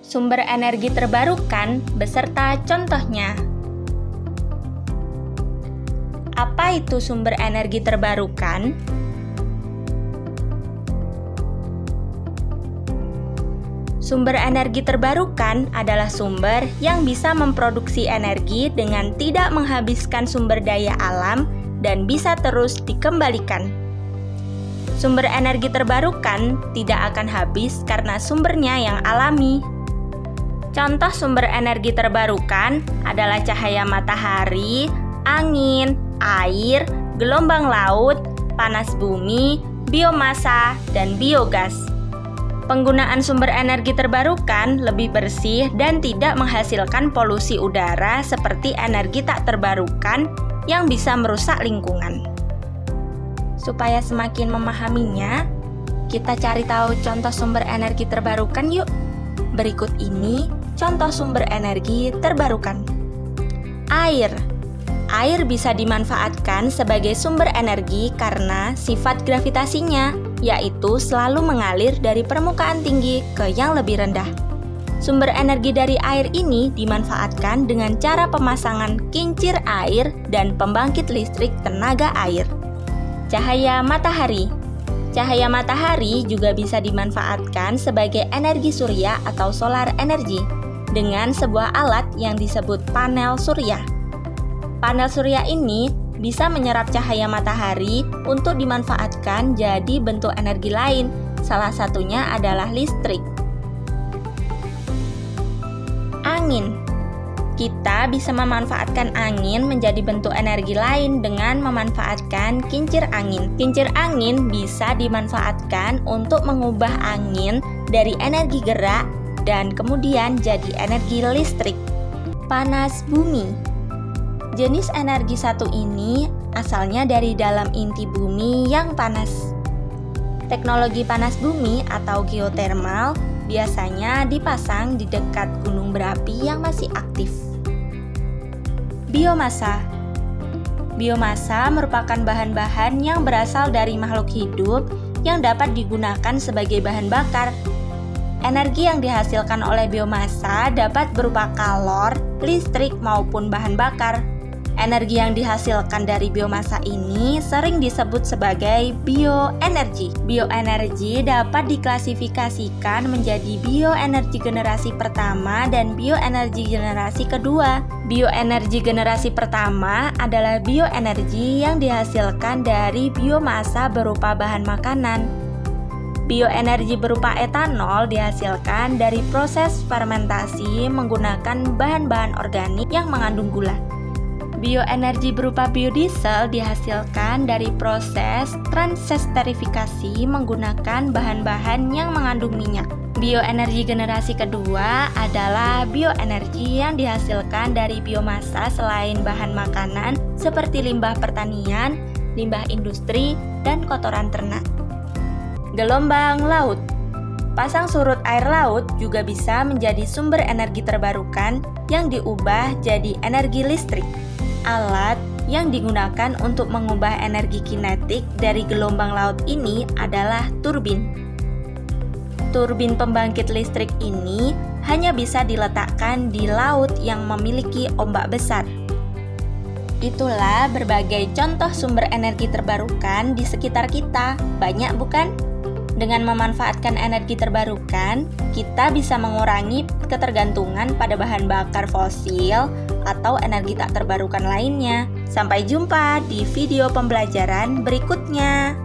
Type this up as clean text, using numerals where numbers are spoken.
Sumber energi terbarukan beserta contohnya. Apa itu sumber energi terbarukan? Sumber energi terbarukan adalah sumber yang bisa memproduksi energi dengan tidak menghabiskan sumber daya alam dan bisa terus dikembalikan. Sumber energi terbarukan tidak akan habis karena sumbernya yang alami. Contoh sumber energi terbarukan adalah cahaya matahari, angin, air, gelombang laut, panas bumi, biomasa, dan biogas. Penggunaan sumber energi terbarukan lebih bersih dan tidak menghasilkan polusi udara seperti energi tak terbarukan yang bisa merusak lingkungan. Supaya semakin memahaminya, kita cari tahu contoh sumber energi terbarukan yuk. Berikut ini contoh sumber energi terbarukan. Air. Air bisa dimanfaatkan sebagai sumber energi karena sifat gravitasinya, yaitu selalu mengalir dari permukaan tinggi ke yang lebih rendah. Sumber energi dari air ini dimanfaatkan dengan cara pemasangan kincir air dan pembangkit listrik tenaga air. Cahaya matahari. Cahaya matahari juga bisa dimanfaatkan sebagai energi surya atau solar energy dengan sebuah alat yang disebut panel surya. Panel surya ini bisa menyerap cahaya matahari untuk dimanfaatkan jadi bentuk energi lain, salah satunya adalah listrik. Angin. Kita bisa memanfaatkan angin menjadi bentuk energi lain dengan memanfaatkan kincir angin. Kincir angin bisa dimanfaatkan untuk mengubah angin dari energi gerak dan kemudian jadi energi listrik. Panas bumi. Jenis energi satu ini asalnya dari dalam inti bumi yang panas. Teknologi panas bumi atau geotermal biasanya dipasang di dekat gunung berapi yang masih aktif. Biomasa. Biomasa merupakan bahan-bahan yang berasal dari makhluk hidup yang dapat digunakan sebagai bahan bakar. Energi yang dihasilkan oleh biomasa dapat berupa kalor, listrik, maupun bahan bakar. Energi yang dihasilkan dari biomasa ini sering disebut sebagai bioenergi. Bioenergi dapat diklasifikasikan menjadi bioenergi generasi pertama dan bioenergi generasi kedua. Bioenergi generasi pertama adalah bioenergi yang dihasilkan dari biomasa berupa bahan makanan. Bioenergi berupa etanol dihasilkan dari proses fermentasi menggunakan bahan-bahan organik yang mengandung gula. Bioenergi berupa biodiesel dihasilkan dari proses transesterifikasi menggunakan bahan-bahan yang mengandung minyak. Bioenergi generasi kedua adalah bioenergi yang dihasilkan dari biomasa selain bahan makanan seperti limbah pertanian, limbah industri, dan kotoran ternak. Gelombang laut. Pasang surut air laut juga bisa menjadi sumber energi terbarukan yang diubah jadi energi listrik. Alat yang digunakan untuk mengubah energi kinetik dari gelombang laut ini adalah turbin. Turbin pembangkit listrik ini hanya bisa diletakkan di laut yang memiliki ombak besar. Itulah berbagai contoh sumber energi terbarukan di sekitar kita. Banyak bukan? Dengan memanfaatkan energi terbarukan, kita bisa mengurangi ketergantungan pada bahan bakar fosil atau energi tak terbarukan lainnya. Sampai jumpa di video pembelajaran berikutnya.